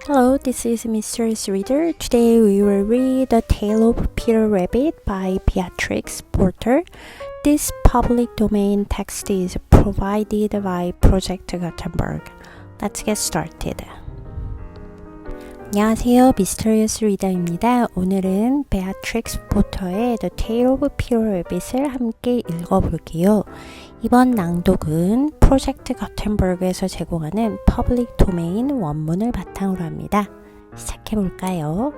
Hello, this is Mysterious Reader. Today we will read The Tale of Peter Rabbit by Beatrix Potter. This public domain text is provided by Project Gutenberg. Let's get started. 안녕하세요, Mysterious Reader입니다. 오늘은 Beatrix Potter의 The Tale of Peter Rabbit을 함께 읽어볼게요. 이번 낭독은 프로젝트 거텐버그에서 제공하는 퍼블릭 도메인 원문을 바탕으로 합니다. 시작해볼까요?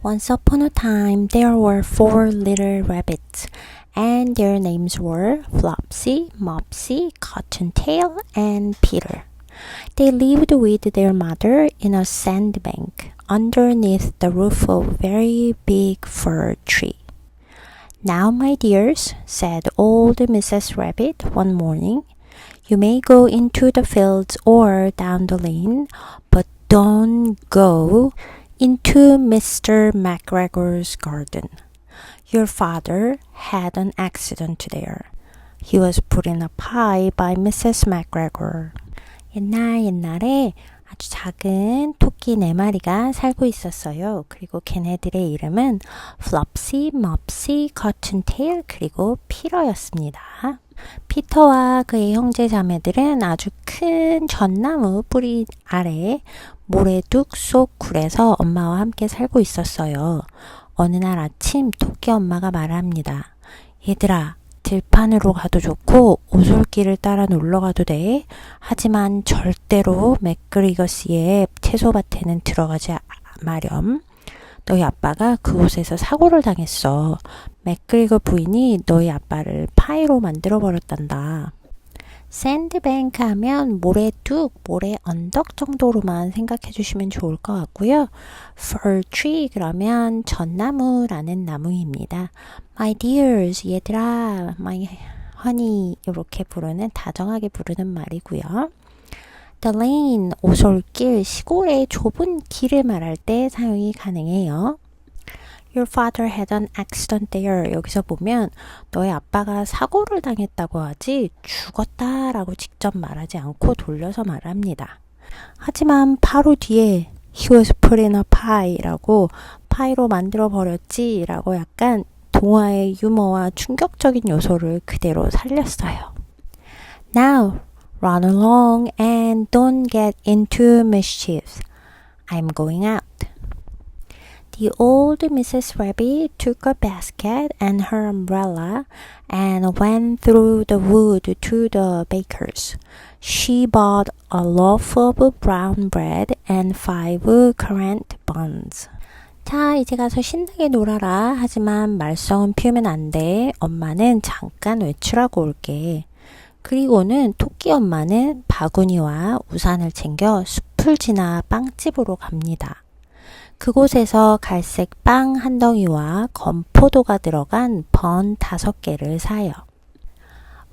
Once upon a time, there were 4 little rabbits, and their names were Flopsy, Mopsy, Cottontail, and Peter. They lived with their mother in a sandbank underneath the roof of a very big fir tree. Now, my dears, said old Mrs. Rabbit one morning, you may go into the fields or down the lane, but don't go into Mr. McGregor's garden. Your father had an accident there. He was put in a pie by Mrs. McGregor. 옛날에 아주 작은 토끼 4마리가 살고 있었어요. 그리고 걔네들의 이름은 Flopsy, Mopsy, Cottontail, 그리고 피터였습니다. 피터와 그의 형제 자매들은 아주 큰 전나무 뿌리 아래 모래둑 속 굴에서 엄마와 함께 살고 있었어요. 어느 날 아침 토끼 엄마가 말합니다. 얘들아, 들판으로 가도 좋고 오솔길을 따라 놀러 가도 돼. 하지만 절대로 맥그리거스의 채소밭에는 들어가지 마렴. 너희 아빠가 그곳에서 사고를 당했어. 맥그리거 부인이 너희 아빠를 파이로 만들어 버렸단다. 샌드뱅크 하면 모래둑, 모래 언덕 정도로만 생각해 주시면 좋을 것 같고요. Fir tree 그러면 전나무라는 나무입니다. My dears, 얘들아, my honey 이렇게 부르는, 다정하게 부르는 말이고요. The lane, 오솔길, 시골의 좁은 길을 말할 때 사용이 가능해요. Your father had an accident there. 여기서 보면 너의 아빠가 사고를 당했다고 하지 죽었다라고 직접 말하지 않고 돌려서 말합니다. 하지만 바로 뒤에 He was put in a pie라고 파이로 만들어 버렸지 라고 약간 동화의 유머와 충격적인 요소를 그대로 살렸어요. Now, run along and don't get into mischief. I'm going out. The old Mrs. Rabbit took a basket and her umbrella and went through the wood to the baker's. She bought a loaf of brown bread and 5 currant buns. 자, 이제 가서 신나게 놀아라. 하지만 말썽은 피우면 안 돼. 엄마는 잠깐 외출하고 올게. 그리고는 토끼 엄마는 바구니와 우산을 챙겨 숲을 지나 빵집으로 갑니다. 그곳에서 갈색 빵 한 덩이와 건포도가 들어간 번 5개를 사요.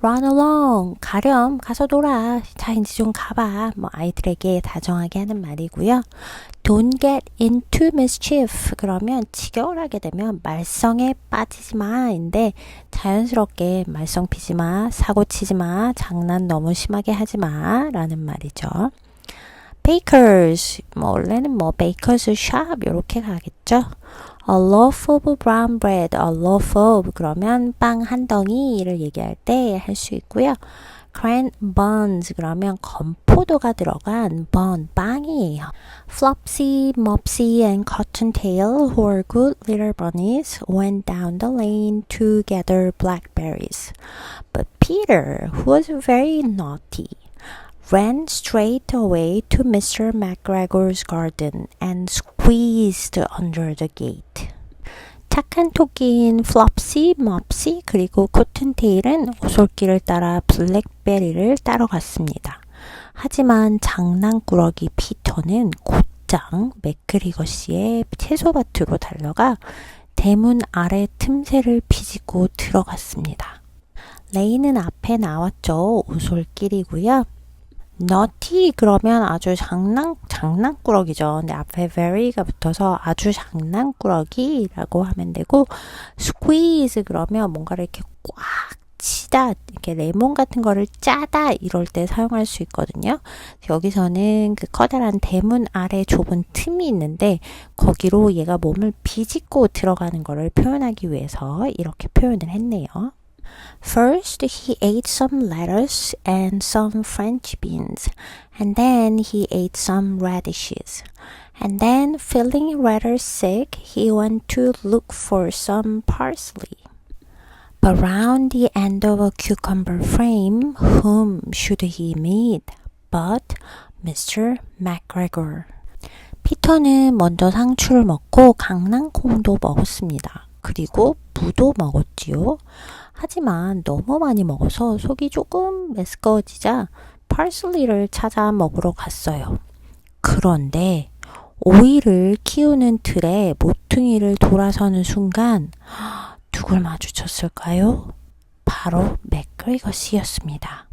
Run along, 가렴, 가서 놀아. 자, 이제 좀 가봐. 아이들에게 다정하게 하는 말이고요. Don't get into mischief, 그러면 지경을 하게 되면 말썽에 빠지지 마인데 자연스럽게 말썽 피지 마, 사고 치지 마, 장난 너무 심하게 하지 마 라는 말이죠. Bakers, 원래는 Bakers shop 이렇게 가겠죠. A loaf of brown bread, a loaf of 그러면 빵 한 덩이를 얘기할 때 할 수 있고요. Currant buns 그러면 건포도가 들어간 bun, 빵이에요. Flopsy, Mopsy, and Cottontail, who were good little bunnies, went down the lane to gather blackberries. But Peter, who was very naughty, ran straight away to Mr. McGregor's garden and squeezed under the gate. 착한 토끼인 Flopsy, Mopsy, 그리고 코튼테일은 오솔길을 따라 블랙베리를 따러 갔습니다. 하지만 장난꾸러기 피터는 곧장 맥그리거씨의 채소밭으로 달려가 대문 아래 틈새를 비집고 들어갔습니다. 레이는 앞에 나왔죠. 오솔길이고요. naughty 그러면 아주 장난꾸러기죠. 근데 앞에 very가 붙어서 아주 장난꾸러기라고 하면 되고 squeeze 그러면 뭔가를 이렇게 꽉 치다, 이렇게 레몬 같은 거를 짜다 이럴 때 사용할 수 있거든요. 여기서는 그 커다란 대문 아래 좁은 틈이 있는데 거기로 얘가 몸을 비집고 들어가는 거를 표현하기 위해서 이렇게 표현을 했네요. First, he ate some lettuce and some French beans, and then he ate some radishes. And then, feeling rather sick, he went to look for some parsley. But round the end of a cucumber frame, whom should he meet but Mr. McGregor? 피터는 먼저 상추를 먹고 강낭콩도 먹었습니다. 그리고 무도 먹었지요. 하지만 너무 많이 먹어서 속이 조금 메스꺼워지자 파슬리를 찾아 먹으러 갔어요. 그런데 오이를 키우는 틀에 모퉁이를 돌아서는 순간 누굴 마주쳤을까요? 바로 맥그리거 씨였습니다.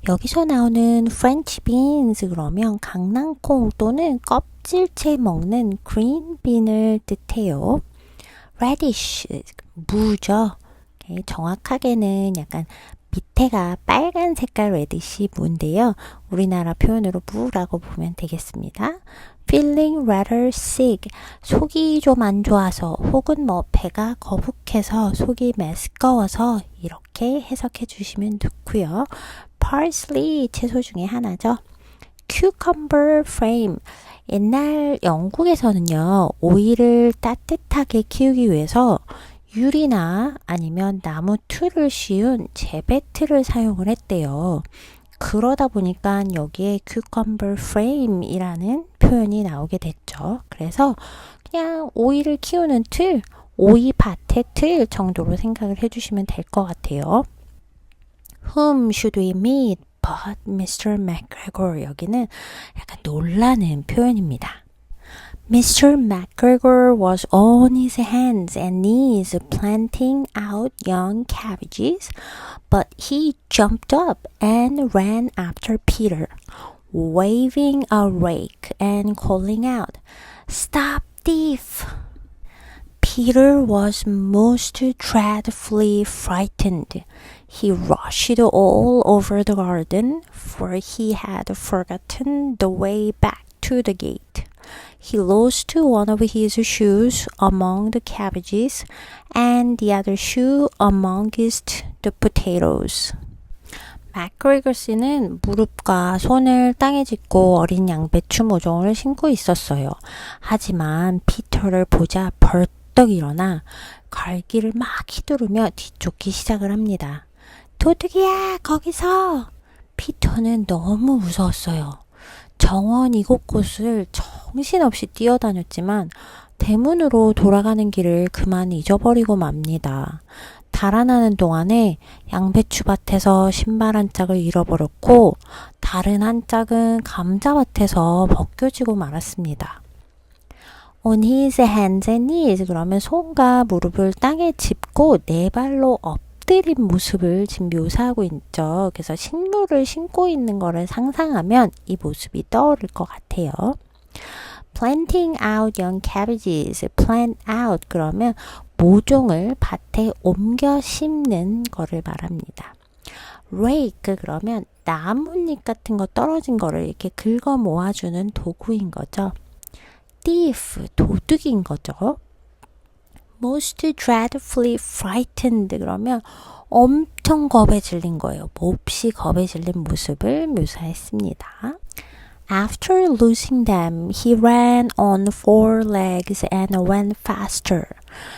여기서 나오는 French beans 그러면 강낭콩 또는 껍질째 먹는 green bean을 뜻해요. radish, 무죠. 정확하게는 약간 밑에가 빨간 색깔 레디시 무인데요. 우리나라 표현으로 무라고 보면 되겠습니다. Feeling rather sick, 속이 좀 안 좋아서 혹은 뭐 배가 거북해서 속이 메스꺼워서 이렇게 해석해 주시면 좋고요. Parsley, 채소 중에 하나죠. Cucumber frame, 옛날 영국에서는요, 오이를 따뜻하게 키우기 위해서 유리나 아니면 나무 틀을 씌운 재배틀을 사용을 했대요. 그러다 보니까 여기에 cucumber frame이라는 표현이 나오게 됐죠. 그래서 그냥 오이를 키우는 틀, 오이밭의 틀 정도로 생각을 해주시면 될 것 같아요. Whom should we meet but Mr. McGregor? 여기는 약간 놀라는 표현입니다. Mr. McGregor was on his hands and knees planting out young cabbages, but he jumped up and ran after Peter, waving a rake and calling out, "Stop, thief!" Peter was most dreadfully frightened. He rushed all over the garden, for he had forgotten the way back to the gate. He lost one of his shoes among the cabbages, and the other shoe amongst the potatoes. 맥그리거 씨는 무릎과 손을 땅에 짚고 어린 양배추 모종을 신고 있었어요. 하지만 피터를 보자 벌떡 일어나 갈기를 막 휘두르며 뒤쫓기 시작을 합니다. 도둑이야, 거기서! 피터는 너무 무서웠어요. 정원 이곳곳을 정신없이 뛰어다녔지만 대문으로 돌아가는 길을 그만 잊어버리고 맙니다. 달아나는 동안에 양배추밭에서 신발 한 짝을 잃어버렸고 다른 한 짝은 감자밭에서 벗겨지고 말았습니다. On his hands and knees, 그러면 손과 무릎을 땅에 짚고 네 발로 엎드린 모습을 지금 묘사하고 있죠. 그래서 식물을 신고 있는 거를 상상하면 이 모습이 떠오를 것 같아요. Planting out young cabbages, plant out 그러면 모종을 밭에 옮겨 심는 거를 말합니다. Rake 그러면 나뭇잎 같은 거 떨어진 거를 이렇게 긁어 모아주는 도구인 거죠. Thief 도둑인 거죠. Most dreadfully frightened 그러면 엄청 겁에 질린 거예요. 몹시 겁에 질린 모습을 묘사했습니다. After losing them, he ran on 4 legs and went faster,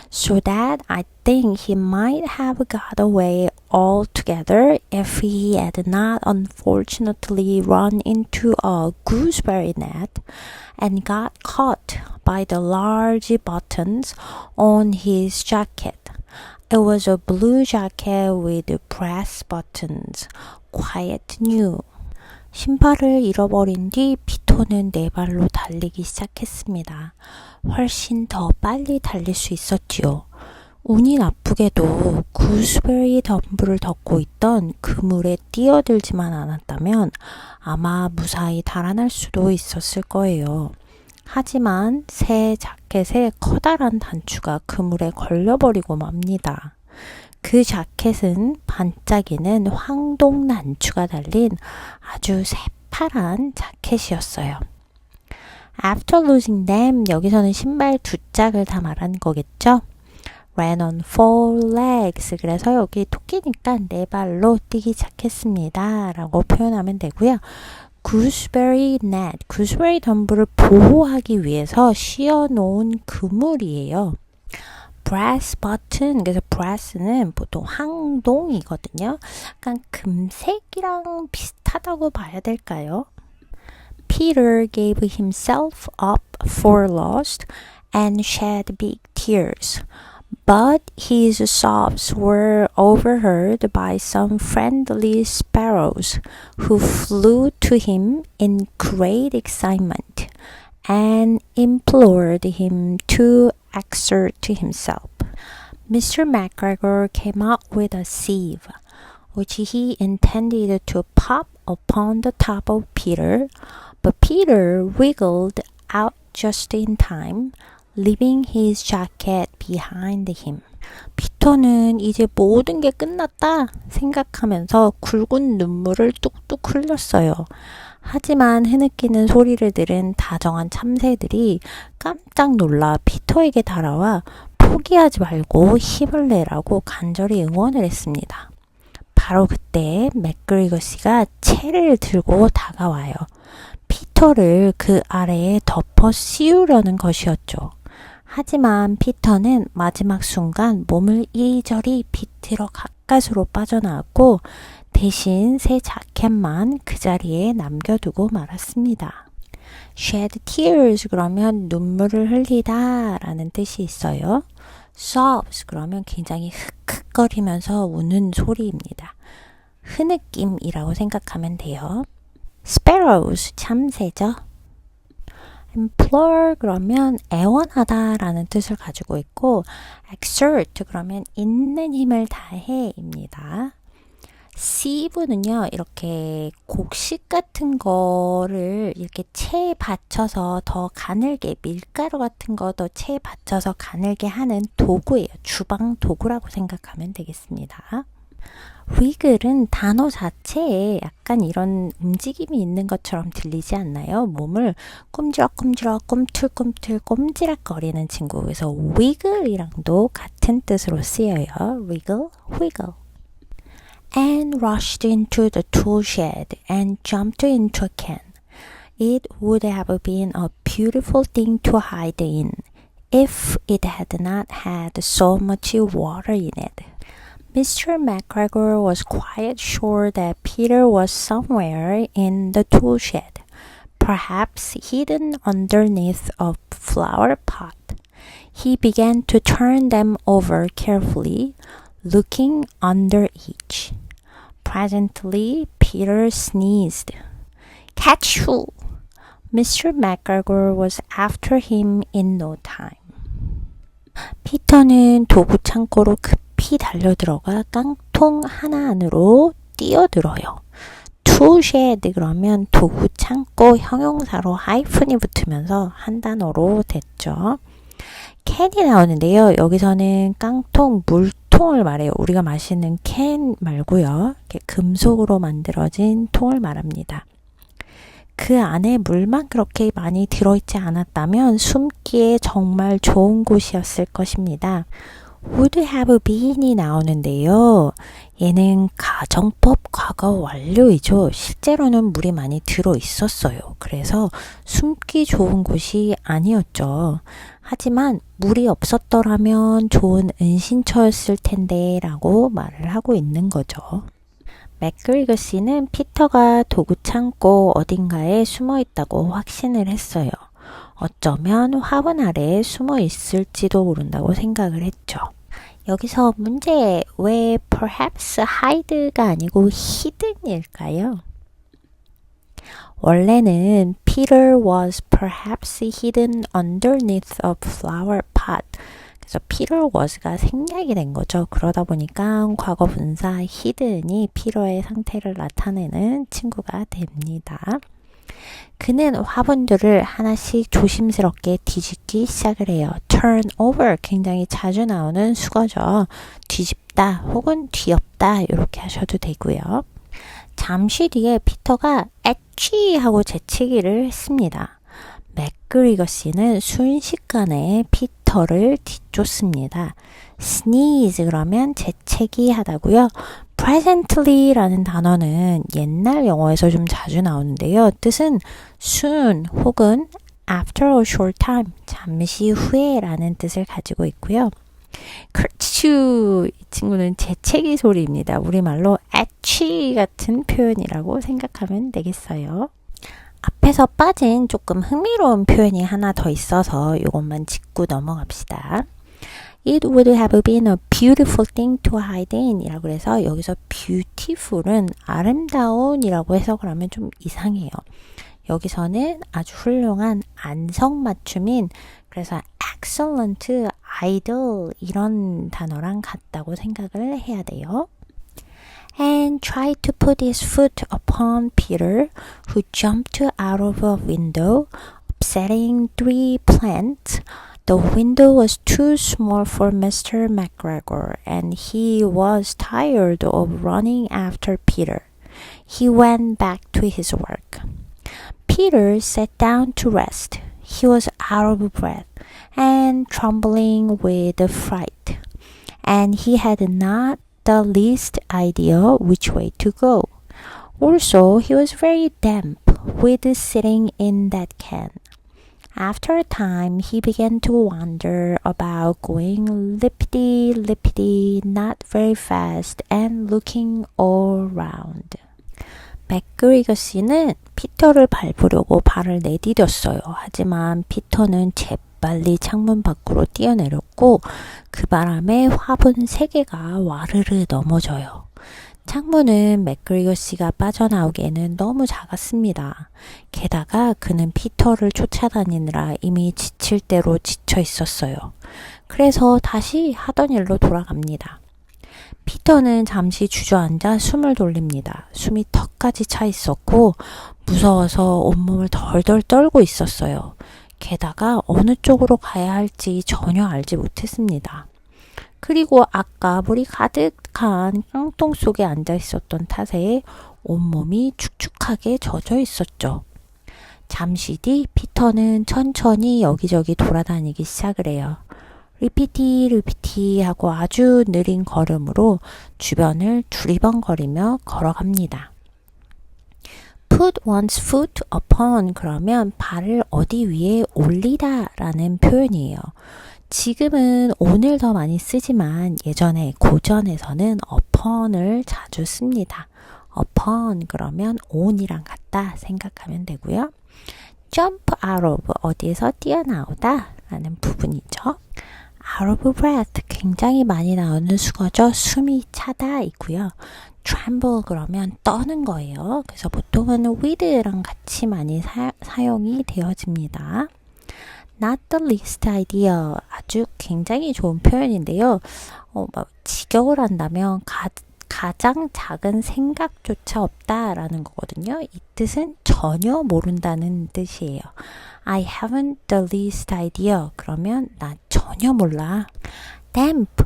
so that I think he might have got away altogether if he had not unfortunately run into a gooseberry net and got caught by the large buttons on his jacket. It was a blue jacket with brass buttons, quite new. 신발을 잃어버린 뒤 피터는 네 발로 달리기 시작했습니다. 훨씬 더 빨리 달릴 수 있었지요. 운이 나쁘게도 구스베리 덤불을 덮고 있던 그물에 뛰어들지만 않았다면 아마 무사히 달아날 수도 있었을 거예요. 하지만 새 자켓에 커다란 단추가 그물에 걸려버리고 맙니다. 그 자켓은 반짝이는 황동 난추가 달린 아주 새파란 자켓이었어요. After losing them, 여기서는 신발 두 짝을 다 말하는 거겠죠? Ran on four legs. 그래서 여기 토끼니까 네 발로 뛰기 시작했습니다. 라고 표현하면 되고요. Gooseberry net. 구스베리 덤불을 보호하기 위해서 씌워놓은 그물이에요. brass button. 그래서 brass는 보통 황동이거든요. 약간 금색이랑 비슷하다고 봐야 될까요? Peter gave himself up for lost and shed big tears. But his sobs were overheard by some friendly sparrows who flew to him in great excitement and implored him to exert himself. Mr. McGregor came up with a sieve, which he intended to pop upon the top of Peter, but Peter wiggled out just in time, leaving his jacket behind him. 피터는 이제 모든 게 끝났다 생각하면서 굵은 눈물을 뚝뚝 흘렸어요. 하지만 흐느끼는 소리를 들은 다정한 참새들이 깜짝 놀라 피터에게 달아와 포기하지 말고 힘을 내라고 간절히 응원을 했습니다. 바로 그때 맥그리거 씨가 채를 들고 다가와요. 피터를 그 아래에 덮어 씌우려는 것이었죠. 하지만 피터는 마지막 순간 몸을 이리저리 비틀어 가까스로 빠져나왔고 대신 새 자켓만 그 자리에 남겨두고 말았습니다. Shed tears 그러면 눈물을 흘리다 라는 뜻이 있어요. Sobs 그러면 굉장히 헥헥거리면서 우는 소리입니다. 흐느낌이라고 생각하면 돼요. Sparrows 참새죠. implore 그러면 애원하다 라는 뜻을 가지고 있고 exert 그러면 있는 힘을 다해 입니다. sieve는요 이렇게 곡식 같은 거를 이렇게 체에 받쳐서 더 가늘게 밀가루 같은 거 더 체에 받쳐서 가늘게 하는 도구예요. 주방 도구라고 생각하면 되겠습니다. 위글은 단어 자체에 약간 이런 움직임이 있는 것처럼 들리지 않나요? 몸을 꼼지락꼼지락 꿈틀꿈틀 꼼지락거리는 친구. 그래서 위글이랑도 같은 뜻으로 쓰여요. wiggle, wiggle. Anne rushed into the tool shed and jumped into a can. It would have been a beautiful thing to hide in if it had not had so much water in it. Mr. McGregor was quite sure that Peter was somewhere in the tool shed, perhaps hidden underneath a flower pot. He began to turn them over carefully, looking under each. Presently, Peter sneezed. Catch-hoo! Mr. McGregor was after him in no time. 피터는 도구 창고로 급히 달려들어가 깡통 하나 안으로 뛰어들어요. tool shed 그러면 도구 창고 형용사로 하이픈이 붙으면서 한 단어로 됐죠. 캔이 나오는데요. 여기서는 깡통 물통을 말해요. 우리가 마시는 캔 말고요. 이렇게 금속으로 만들어진 통을 말합니다. 그 안에 물만 그렇게 많이 들어있지 않았다면 숨기에 정말 좋은 곳이었을 것입니다. would have been이 나오는데요. 얘는 가정법 과거 완료이죠. 실제로는 물이 많이 들어있었어요. 그래서 숨기 좋은 곳이 아니었죠. 하지만 물이 없었더라면 좋은 은신처였을 텐데 라고 말을 하고 있는 거죠. 맥그리거 씨는 피터가 도구 창고 어딘가에 숨어 있다고 확신을 했어요. 어쩌면 화분 아래에 숨어 있을지도 모른다고 생각을 했죠. 여기서 문제, 왜 perhaps hide가 아니고 hidden일까요? 원래는 Peter was perhaps hidden underneath a flower pot. 그래서 Peter was가 생략이 된 거죠. 그러다 보니까 과거 분사 hidden이 피터의 상태를 나타내는 친구가 됩니다. 그는 화분들을 하나씩 조심스럽게 뒤집기 시작을 해요. turn over 굉장히 자주 나오는 수거죠. 뒤집다 혹은 뒤엎다 이렇게 하셔도 되고요. 잠시 뒤에 피터가 엣지 하고 재채기를 했습니다. 맥그리거 씨는 순식간에 피터를 뒤쫓습니다. sneeze 그러면 재채기 하다고요. presently라는 단어는 옛날 영어에서 좀 자주 나오는데요. 뜻은 soon 혹은 after a short time, 잠시 후에 라는 뜻을 가지고 있고요. 그렇죠. 이 친구는 재채기 소리입니다. 우리말로 엣지 같은 표현이라고 생각하면 되겠어요. 앞에서 빠진 조금 흥미로운 표현이 하나 더 있어서 이것만 짚고 넘어갑시다. It would have been a beautiful thing to hide in 이라고 해서 여기서 beautiful은 아름다운 이라고 해석을 하면 좀 이상해요. 여기서는 아주 훌륭한 안성맞춤인 그래서 excellent, ideal 이런 단어랑 같다고 생각을 해야 돼요. And tried to put his foot upon Peter, who jumped out of a window, upsetting 3 plants. The window was too small for Mr. McGregor, and he was tired of running after Peter. He went back to his work. Peter sat down to rest. He was out of breath and trembling with fright, and he had not the least idea which way to go. Also, he was very damp with sitting in that can. After a time, he began to wander about, going lippity-lippity, not very fast, and looking all round. 맥그리거 씨는 피터를 밟으려고 발을 내디뎠어요. 하지만 피터는 재빨리 창문 밖으로 뛰어내렸고 그 바람에 화분 3개가 와르르 넘어져요. 창문은 맥그리거 씨가 빠져나오기에는 너무 작았습니다. 게다가 그는 피터를 쫓아다니느라 이미 지칠 대로 지쳐 있었어요. 그래서 다시 하던 일로 돌아갑니다. 피터는 잠시 주저앉아 숨을 돌립니다. 숨이 턱까지 차 있었고 무서워서 온몸을 덜덜 떨고 있었어요. 게다가 어느 쪽으로 가야 할지 전혀 알지 못했습니다. 그리고 아까 물이 가득한 깡통 속에 앉아 있었던 탓에 온몸이 축축하게 젖어 있었죠. 잠시 뒤 피터는 천천히 여기저기 돌아다니기 시작을 해요. 리피티 하고 아주 느린 걸음으로 주변을 두리번거리며 걸어갑니다. Put one's foot upon 그러면 발을 어디 위에 올리다 라는 표현이에요. 지금은 on을 더 많이 쓰지만 예전에 고전에서는 upon을 자주 씁니다. upon 그러면 on이랑 같다 생각하면 되고요. jump out of 어디에서 뛰어나오다 라는 부분이죠. out of breath 굉장히 많이 나오는 수거죠. 숨이 차다 있고요. tremble 그러면 떠는 거예요. 그래서 보통은 with랑 같이 많이 사용이 되어집니다. Not the least idea 아주 굉장히 좋은 표현인데요. 직역을 한다면 가장 작은 생각조차 없다라는 거거든요. 이 뜻은 전혀 모른다는 뜻이에요. I haven't the least idea. 그러면 나 전혀 몰라. damp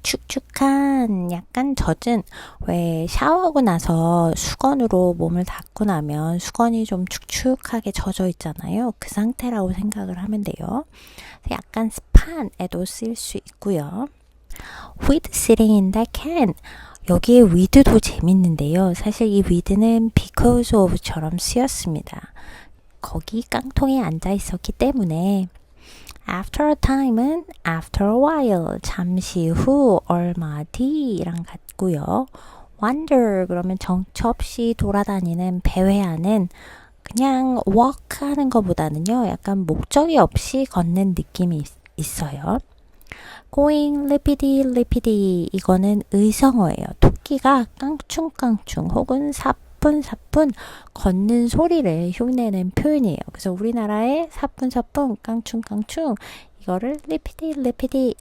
축축한 약간 젖은 왜 샤워하고 나서 수건으로 몸을 닦고 나면 수건이 좀 축축하게 젖어 있잖아요. 그 상태라고 생각을 하면 돼요. 약간 습한에도 쓸 수 있고요. With sitting in that can 여기에 with도 재밌는데요. 사실 이 with는 because of처럼 쓰였습니다. 거기 깡통에 앉아 있었기 때문에 After a time은 after a while, 잠시 후, 얼마 뒤랑 같고요. Wander 그러면 정처 없이 돌아다니는 배회하는 그냥 walk 하는 것보다는요. 약간 목적이 없이 걷는 느낌이 있어요. Going lippity 이거는 의성어예요. 토끼가 깡충깡충 혹은 사뿐사뿐 걷는 소리를 흉내낸 표현이에요. 그래서 우리나라의 사뿐사뿐 깡충깡충 이거를 lippity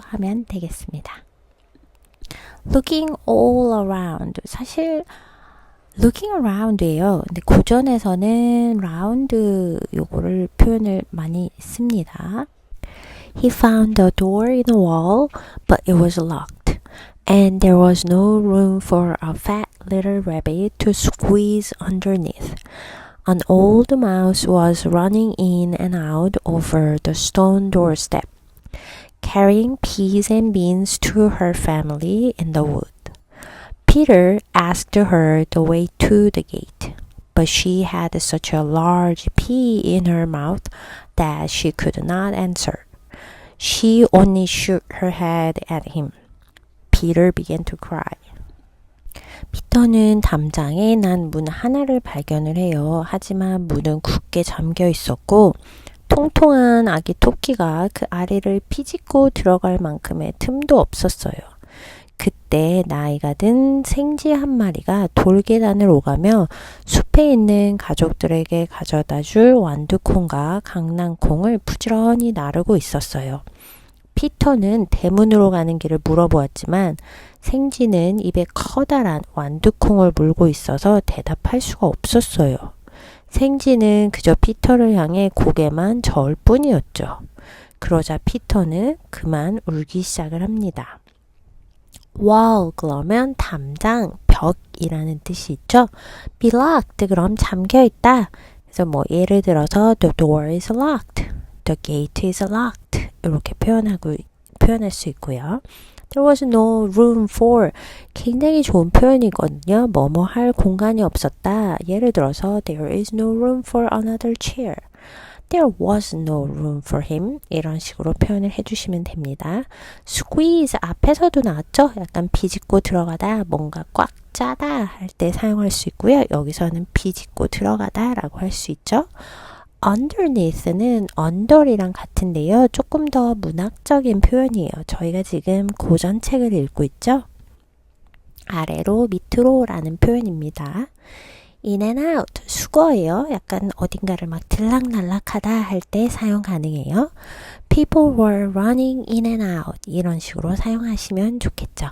하면 되겠습니다. Looking all around 사실 looking around예요. 근데 고전에서는 round 요거를 표현을 많이 씁니다. He found a door in the wall, but it was locked, and there was no room for a fat little rabbit to squeeze underneath. An old mouse was running in and out over the stone doorstep, carrying peas and beans to her family in the wood. Peter asked her the way to the gate, but she had such a large pea in her mouth that she could not answer. She only shook her head at him. Peter began to cry. 피터는 담장에 난 문 하나를 발견을 해요. 하지만 문은 굳게 잠겨 있었고 통통한 아기 토끼가 그 아래를 비집고 들어갈 만큼의 틈도 없었어요. 그때 나이가 든 생쥐 한 마리가 돌계단을 오가며 숲에 있는 가족들에게 가져다 줄 완두콩과 강낭콩을 부지런히 나르고 있었어요. 피터는 대문으로 가는 길을 물어보았지만 생쥐는 입에 커다란 완두콩을 물고 있어서 대답할 수가 없었어요. 생쥐는 그저 피터를 향해 고개만 저을 뿐이었죠. 그러자 피터는 그만 울기 시작을 합니다. wall 그러면 담장, 벽이라는 뜻이 있죠. be locked 그럼 잠겨 있다. 그래서 뭐 예를 들어서 the door is locked, the gate is locked 이렇게 표현할 수 있고요. There was no room for 굉장히 좋은 표현이거든요. 뭐뭐 할 공간이 없었다. 예를 들어서 There is no room for another chair. There was no room for him. 이런 식으로 표현을 해주시면 됩니다. squeeze 앞에서도 나왔죠. 약간 비집고 들어가다, 뭔가 꽉 짜다 할 때 사용할 수 있고요. 여기서는 비집고 들어가다 라고 할 수 있죠. underneath는 under이랑 같은데요. 조금 더 문학적인 표현이에요. 저희가 지금 고전책을 읽고 있죠. 아래로 밑으로 라는 표현입니다. in and out, 수거예요. 약간 어딘가를 막 들락날락하다 할 때 사용 가능해요. people were running in and out 이런 식으로 사용하시면 좋겠죠.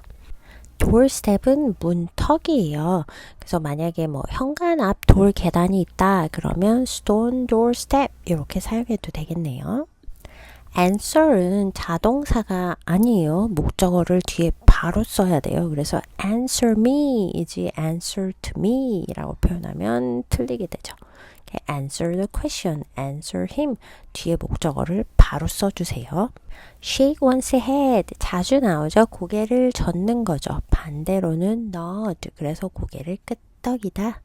doorstep은 문턱이에요. 그래서 만약에 뭐 현관 앞 돌 계단이 있다 그러면 stone doorstep 이렇게 사용해도 되겠네요. answer은 자동사가 아니에요. 목적어를 뒤에 바로 써야 돼요. 그래서 answer me 이지 answer to me 라고 표현하면 틀리게 되죠. answer the question, answer him 뒤에 목적어를 바로 써주세요. shake one's head 자주 나오죠. 고개를 젓는 거죠. 반대로는 nod 그래서 고개를 끄덕이다.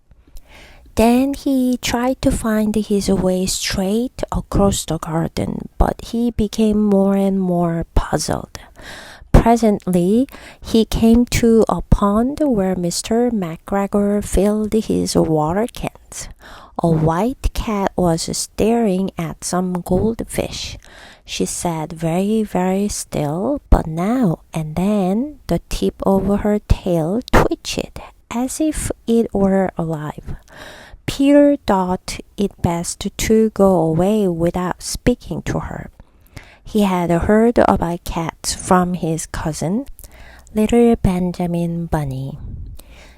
Then he tried to find his way straight across the garden, but he became more and more puzzled. Presently, he came to a pond where Mr. McGregor filled his water cans. A white cat was staring at some goldfish. She sat very, very still, but now and then the tip of her tail twitched as if it were alive. Peter thought it best to go away without speaking to her. He had heard about cats from his cousin, little Benjamin Bunny.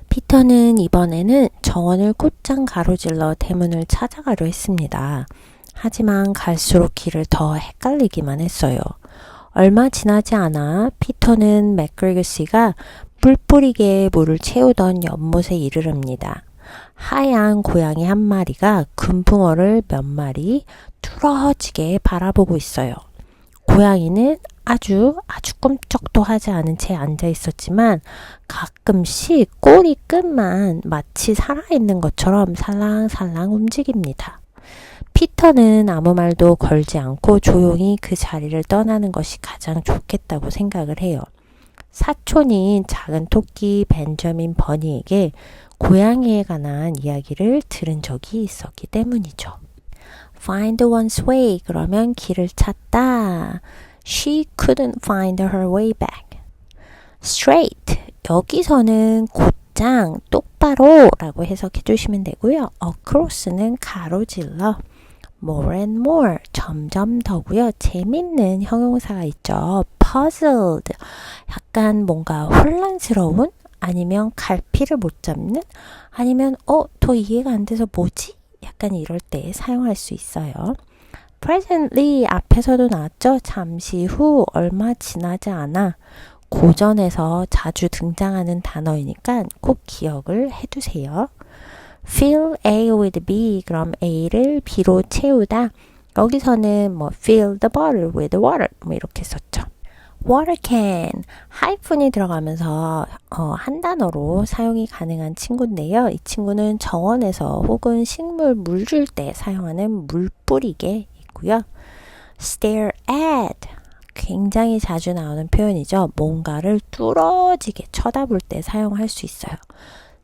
피터는 이번에는 정원을 곧장 가로질러 대문을 찾아가려 했습니다. 하지만 갈수록 길을 더 헷갈리기만 했어요. 얼마 지나지 않아 피터는 맥그리거 씨가 물 뿌리개에 물을 채우던 연못에 이르릅니다. 하얀 고양이 한 마리가 금붕어를 몇 마리 뚫어지게 바라보고 있어요. 고양이는 아주 꼼짝도 하지 않은 채 앉아 있었지만 가끔씩 꼬리 끝만 마치 살아있는 것처럼 살랑살랑 움직입니다. 피터는 아무 말도 걸지 않고 조용히 그 자리를 떠나는 것이 가장 좋겠다고 생각을 해요. 사촌인 작은 토끼 벤저민 버니에게 고양이에 관한 이야기를 들은 적이 있었기 때문이죠. Find one's way 그러면 길을 찾다. She couldn't find her way back. Straight 여기서는 곧장 똑바로 라고 해석해 주시면 되고요. Across는 가로질러. More and more 점점 더고요. 재밌는 형용사가 있죠. Puzzled 약간 뭔가 혼란스러운 아니면 갈피를 못 잡는? 아니면 더 이해가 안 돼서 뭐지? 약간 이럴 때 사용할 수 있어요. presently 앞에서도 나왔죠? 잠시 후, 얼마 지나지 않아. 고전에서 자주 등장하는 단어이니까 꼭 기억을 해두세요. fill A with B, 그럼 A를 B로 채우다. 여기서는 뭐 fill the bottle with water 뭐 이렇게 썼죠. water can, 하이픈이 들어가면서 한 단어로 사용이 가능한 친구인데요. 이 친구는 정원에서 혹은 식물 물 줄 때 사용하는 물 뿌리개 있고요. stare at, 굉장히 자주 나오는 표현이죠. 뭔가를 뚫어지게 쳐다볼 때 사용할 수 있어요.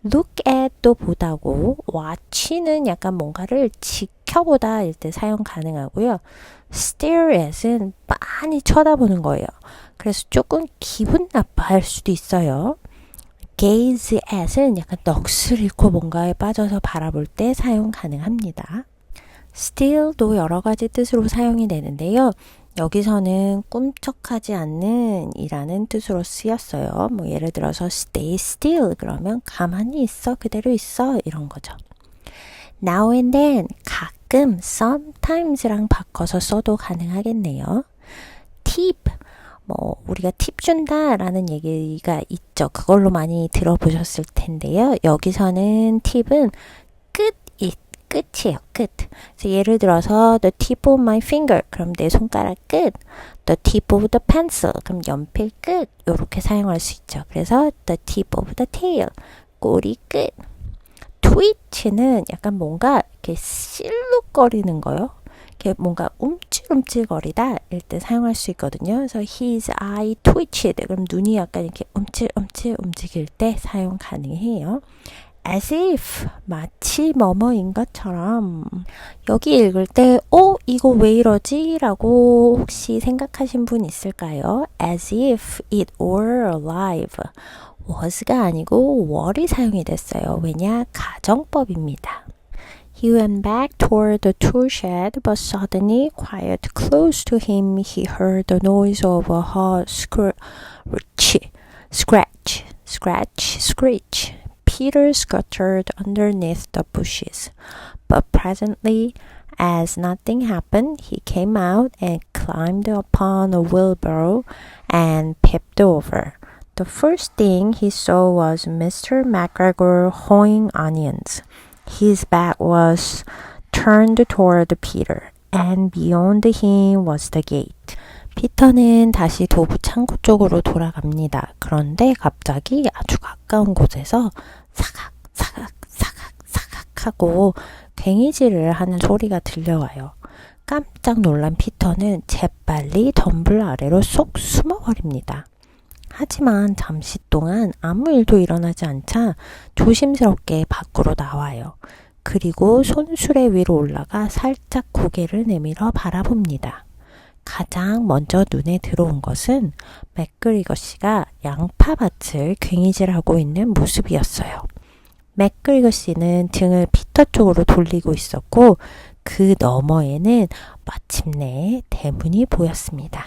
look at도 보다고, watch는 약간 뭔가를 지켜보다 일 때 사용 가능하고요. stare at은 많이 쳐다보는 거예요. 그래서 조금 기분 나빠할 수도 있어요. gaze at은 약간 넋을 잃고 뭔가에 빠져서 바라볼 때 사용 가능합니다. still도 여러 가지 뜻으로 사용이 되는데요. 여기서는 꿈쩍하지 않는 이라는 뜻으로 쓰였어요. 뭐 예를 들어서 stay still 그러면 가만히 있어, 그대로 있어 이런 거죠. now and then 가끔 sometimes랑 바꿔서 써도 가능하겠네요. tip, 뭐 우리가 팁 준다 라는 얘기가 있죠. 그걸로 많이 들어보셨을 텐데요. 여기서는 팁은 끝이에요. 끝. 그래서 예를 들어서 the tip of my finger, 그럼 내 손가락 끝. the tip of the pencil, 그럼 연필 끝. 이렇게 사용할 수 있죠. 그래서 the tip of the tail, 꼬리 끝. twitch는 약간 뭔가 이렇게 실룩거리는 거요. 이렇게 뭔가 움찔움찔거리다 일 때 사용할 수 있거든요. 그래서 his eye twitched, 그럼 눈이 약간 이렇게 움찔움찔 움직일 때 사용 가능해요. as if, 마치 뭐뭐인 것처럼. 여기 읽을 때 이거 왜 이러지? 라고 혹시 생각하신 분 있을까요? as if it were alive. was가 아니고 were이 사용이 됐어요. 왜냐? 가정법입니다. He went back toward the tool shed, but suddenly, quite close to him, he heard the noise of a hard scratch. Peter scuttered underneath the bushes, but presently, as nothing happened, he came out and climbed upon a wheelbarrow and peeped over. The first thing he saw was Mr. McGregor hoeing onions. His back was turned toward Peter, and beyond him was the gate. 피터는 다시 도부 창고 쪽으로 돌아갑니다. 그런데 갑자기 아주 가까운 곳에서 사각 하고 괭이질을 하는 소리가 들려와요. 깜짝 놀란 피터는 재빨리 덤불 아래로 쏙 숨어버립니다. 하지만 잠시 동안 아무 일도 일어나지 않자 조심스럽게 밖으로 나와요. 그리고 손수레 위로 올라가 살짝 고개를 내밀어 바라봅니다. 가장 먼저 눈에 들어온 것은 맥그리거 씨가 양파밭을 괭이질하고 있는 모습이었어요. 맥그리거 씨는 등을 피터 쪽으로 돌리고 있었고 그 너머에는 마침내 대문이 보였습니다.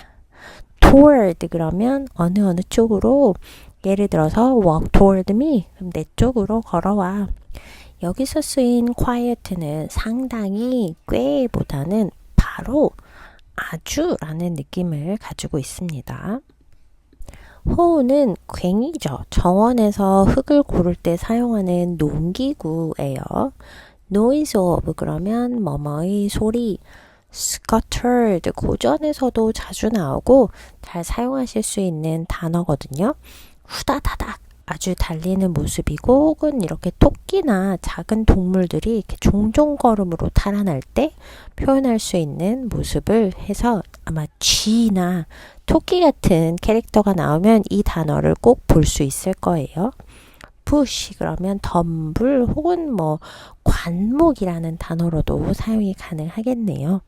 toward 그러면 어느 쪽으로, 예를 들어서 walk toward me, 그럼 내 쪽으로 걸어와. 여기서 쓰인 quiet는 상당히 꽤보다는 바로 아주라는 느낌을 가지고 있습니다. 호우는 괭이죠. 정원에서 흙을 고를 때 사용하는 농기구예요. noise of 그러면 뭐뭐의 소리. scuttered 고전에서도 자주 나오고 잘 사용하실 수 있는 단어거든요. 후다다닥 아주 달리는 모습이고, 혹은 이렇게 토끼나 작은 동물들이 이렇게 종종걸음으로 달아날 때 표현할 수 있는 모습을 해서 아마 쥐나 토끼 같은 캐릭터가 나오면 이 단어를 꼭 볼 수 있을 거예요. bush 그러면 덤불 혹은 뭐 관목이라는 단어로도 사용이 가능하겠네요.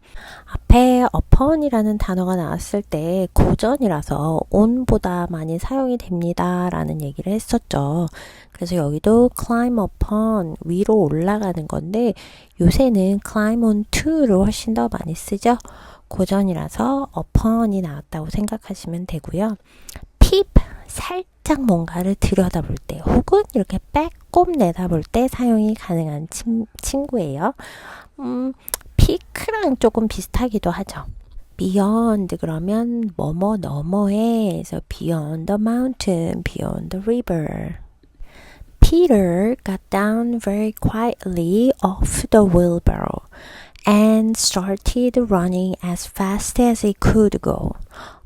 앞에 upon이라는 단어가 나왔을 때 고전이라서 on보다 많이 사용이 됩니다 라는 얘기를 했었죠. 그래서 여기도 climb upon, 위로 올라가는 건데 요새는 climb onto를 훨씬 더 많이 쓰죠. 고전이라서 upon이 나왔다고 생각하시면 되고요. peep 살짝 뭔가를 들여다볼 때 혹은 이렇게 빼꼼 내다볼 때 사용이 가능한 친구예요. 피크랑 조금 비슷하기도 하죠. beyond 그러면 뭐뭐 너머에 그래서 beyond the mountain, beyond the river. Peter got down very quietly off the wheelbarrow and started running as fast as he could go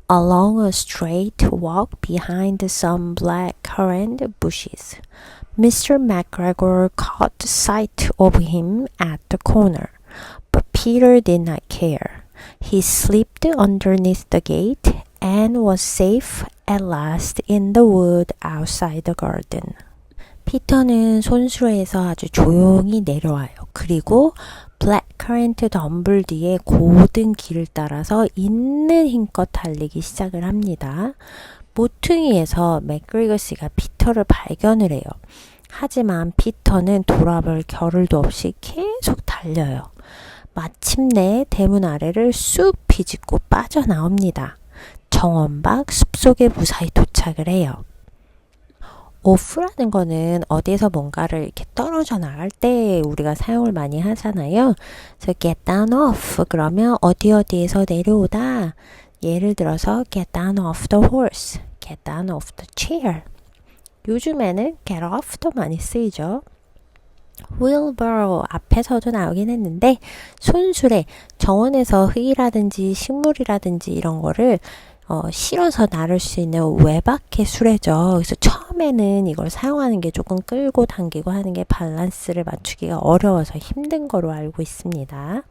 along a straight walk behind some blackcurrant bushes. Mr. McGregor caught sight of him at the corner, but Peter did not care. He slipped underneath the gate and was safe at last in the wood outside the garden. 피터는 손수레에서 아주 조용히 내려와요. 그리고 블랙커런트 덤블 뒤에 고든 길을 따라서 있는 힘껏 달리기 시작을 합니다. 모퉁이에서 맥그리거 씨가 피터를 발견을 해요. 하지만 피터는 돌아볼 겨를도 없이 계속 달려요. 마침내 대문 아래를 쑥 비집고 빠져나옵니다. 정원 밖 숲속에 무사히 도착을 해요. off라는 거는 어디에서 뭔가를 이렇게 떨어져 나갈 때 우리가 사용을 많이 하잖아요. 그래서 get down off 그러면 어디에서 내려오다. 예를 들어서 get down off the horse, get down off the chair. 요즘에는 get off도 많이 쓰이죠. wheelbarrow 앞에서도 나오긴 했는데 손수레, 정원에서 흙이라든지 식물이라든지 이런 거를 실어서 나를 수 있는 외박의 수레죠. 그래서 처음에는 이걸 사용하는 게 조금 끌고 당기고 하는 게 밸런스를 맞추기가 어려워서 힘든 거로 알고 있습니다.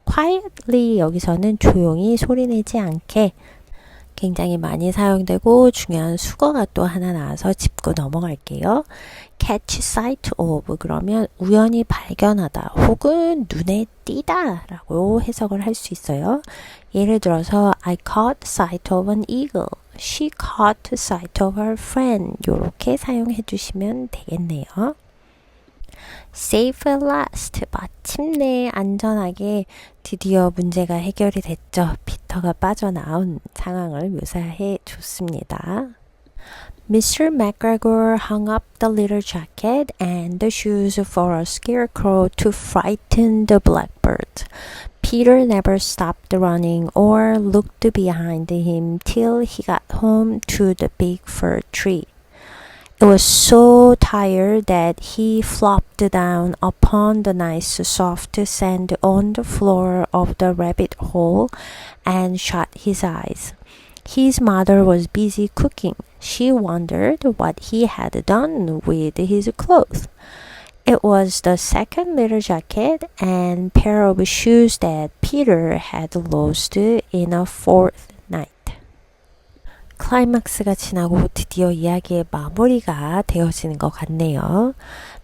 quietly 여기서는 조용히 소리내지 않게 굉장히 많이 사용되고 중요한 수거가 또 하나 나와서 짚고 넘어갈게요. catch sight of 그러면 우연히 발견하다 혹은 눈에 띄다 라고 해석을 할 수 있어요. 예를 들어서 I caught sight of an eagle. She caught sight of her friend. 이렇게 사용해 주시면 되겠네요. Safe at last. 마침내 안전하게 드디어 문제가 해결이 됐죠. 피터가 빠져나온 상황을 묘사해 줬습니다. Mr. McGregor hung up the little jacket and the shoes for a scarecrow to frighten the blackbirds. Peter never stopped running or looked behind him till he got home to the big fir tree. It was so tired that he flopped down upon the nice soft sand on the floor of the rabbit hole and shut his eyes. His mother was busy cooking. She wondered what he had done with his clothes. It was the second little jacket and pair of shoes that Peter had lost in a fortnight. 클라이막스가 지나고 드디어 이야기의 마무리가 되어지는 것 같네요.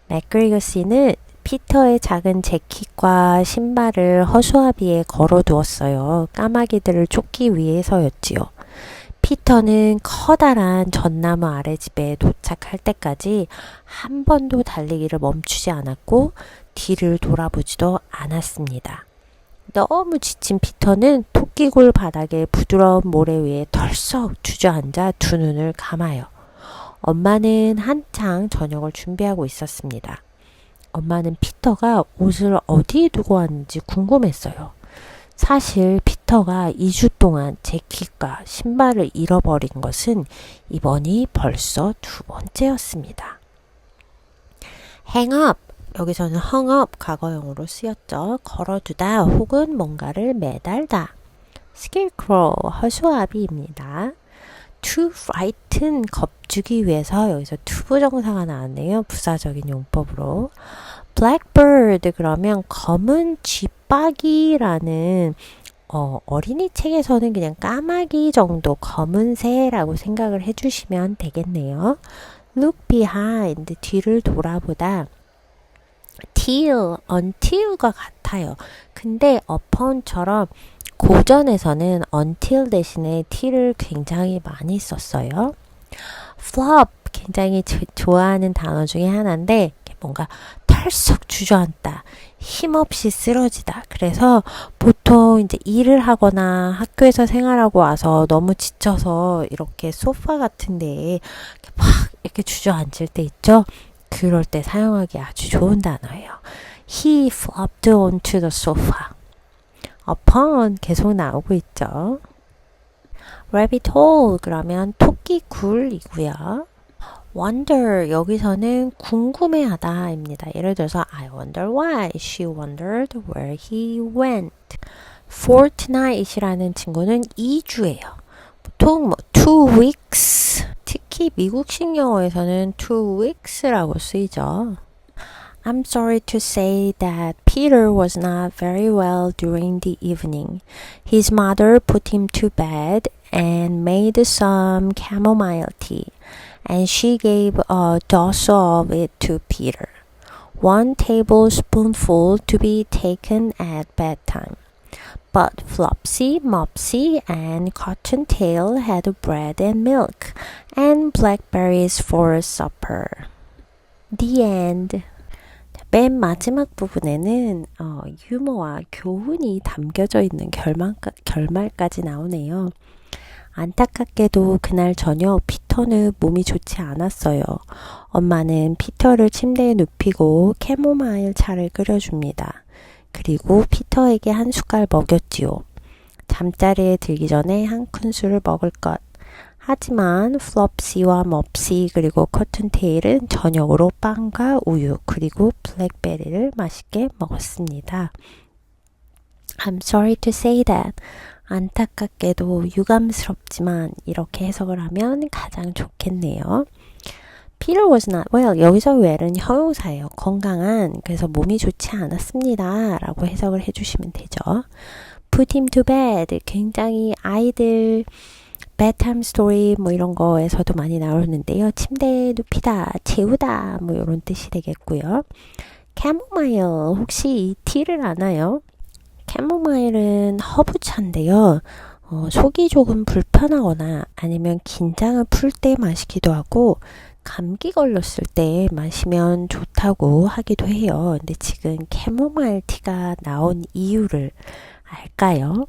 맥그리거 씨는 피터의 작은 재킷과 신발을 허수아비에 걸어두었어요. 까마귀들을 쫓기 위해서였지요. 피터는 커다란 전나무 아래집에 도착할 때까지 한 번도 달리기를 멈추지 않았고 뒤를 돌아보지도 않았습니다. 너무 지친 피터는 토끼굴 바닥의 부드러운 모래 위에 덜썩 주저앉아 두 눈을 감아요. 엄마는 한창 저녁을 준비하고 있었습니다. 엄마는 피터가 옷을 어디에 두고 왔는지 궁금했어요. 사실 피터가 2주 동안 재킷과 신발을 잃어버린 것은 이번이 벌써 두 번째였습니다. hang up 여기서는 hung up 과거형으로 쓰였죠. 걸어두다 혹은 뭔가를 매달다. scarecrow 허수아비입니다. to frighten 겁주기 위해서 여기서 to 부정사가 나왔네요. 부사적인 용법으로. blackbird 그러면 검은 쥐빠기라는 어린이 책에서는 그냥 까마귀 정도 검은새라고 생각을 해주시면 되겠네요. look behind 뒤를 돌아보다. till, until과 같아요. 근데 upon처럼 고전에서는 until 대신에 till을 굉장히 많이 썼어요. flop 굉장히 좋아하는 단어 중에 하나인데 뭔가 털썩 주저앉다. 힘없이 쓰러지다. 그래서 보통 이제 일을 하거나 학교에서 생활하고 와서 너무 지쳐서 이렇게 소파 같은 데에 막 이렇게 주저앉을 때 있죠? 그럴 때 사용하기 아주 좋은 단어예요. He flopped onto the sofa. upon 계속 나오고 있죠. rabbit hole 그러면 토끼 굴이고요. wonder 여기서는 궁금해하다입니다. 예를 들어서 I wonder why. She wondered where he went. fortnight이라는 친구는 2주예요. 보통 뭐 2 weeks 특히 미국식 영어에서는 2 weeks라고 쓰이죠. I'm sorry to say that Peter was not very well during the evening. His mother put him to bed and made some chamomile tea, and she gave a dose of it to Peter. 1 tablespoonful to be taken at bedtime. But Flopsy, Mopsy, and Cottontail had bread and milk, and blackberries for supper. The end. 맨 마지막 부분에는 유머와 교훈이 담겨져 있는 결말까지 나오네요. 안타깝게도 그날 저녁 피터는 몸이 좋지 않았어요. 엄마는 피터를 침대에 눕히고 캐모마일 차를 끓여줍니다. 그리고 피터에게 한 숟갈 먹였지요. 잠자리에 들기 전에 한 큰술을 먹을 것. 하지만 플롭시와 몹시 그리고 커튼테일은 저녁으로 빵과 우유 그리고 블랙베리를 맛있게 먹었습니다. I'm sorry to say that. 안타깝게도 유감스럽지만 이렇게 해석을 하면 가장 좋겠네요. Peter was not well. 여기서 well은 형용사예요. 건강한, 그래서 몸이 좋지 않았습니다. 라고 해석을 해주시면 되죠. Put him to bed. 굉장히 아이들 bedtime story 뭐 이런 거에서도 많이 나오는데요. 침대에 눕히다, 재우다 뭐 이런 뜻이 되겠고요. Chamomile. 혹시 이 티를 아나요? 캐모마일은 허브차인데요. 속이 조금 불편하거나 아니면 긴장을 풀 때 마시기도 하고 감기 걸렸을 때 마시면 좋다고 하기도 해요. 근데 지금 캐모마일 티가 나온 이유를 알까요?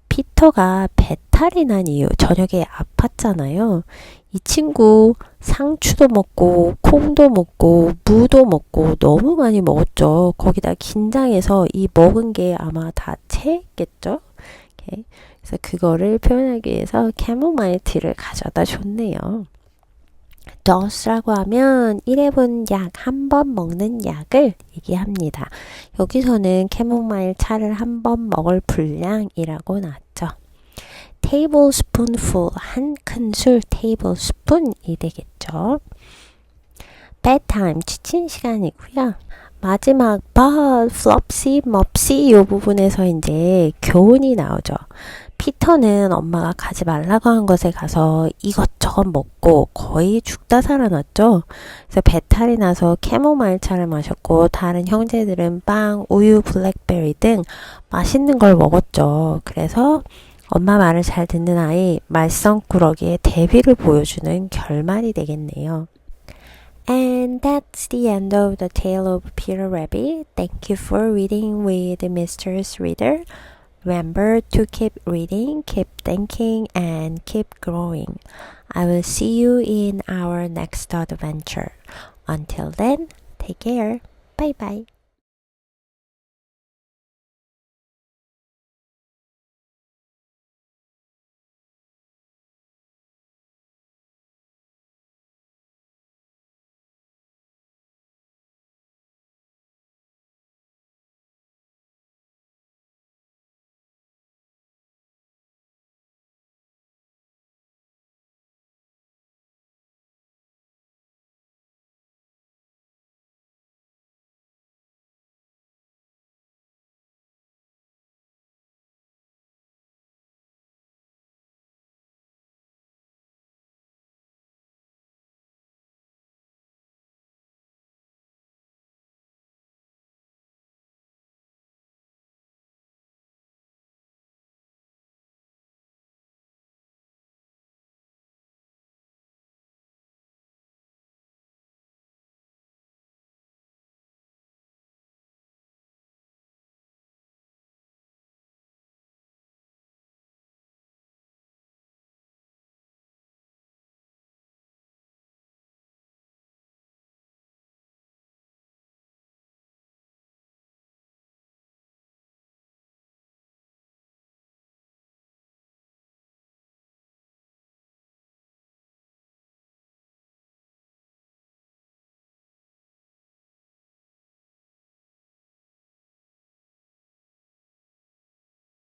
피터가 배탈이 난 이유, 저녁에 아팠잖아요. 이 친구 상추도 먹고 콩도 먹고 무도 먹고 너무 많이 먹었죠. 거기다 긴장해서 이 먹은 게 아마 다 체했겠죠. 이렇게. 그래서 그거를 표현하기 위해서 캐모마일 티를 가져다 줬네요. dose라고 하면 1회분 약, 한 번 먹는 약을 얘기합니다. 여기서는 캐모마일 차를 한 번 먹을 분량이라고 나왔죠. tablespoonful, 한 큰술 tablespoon이 되겠죠. bedtime, 취침 시간이고요. 마지막 but, flopsy, mopsy 이 부분에서 이제 교훈이 나오죠. 피터는 엄마가 가지 말라고 한 것에 가서 이것저것 먹고 거의 죽다 살아났죠. 그래서 배탈이 나서 캐모마일 차를 마셨고 다른 형제들은 빵, 우유, 블랙베리 등 맛있는 걸 먹었죠. 그래서 엄마 말을 잘 듣는 아이, 말썽꾸러기의 대비를 보여주는 결말이 되겠네요. And that's the end of the tale of Peter Rabbit. Thank you for reading with Mr. Reader. Remember to keep reading, keep thinking, and keep growing. I will see you in our next adventure. Until then, take care. Bye bye.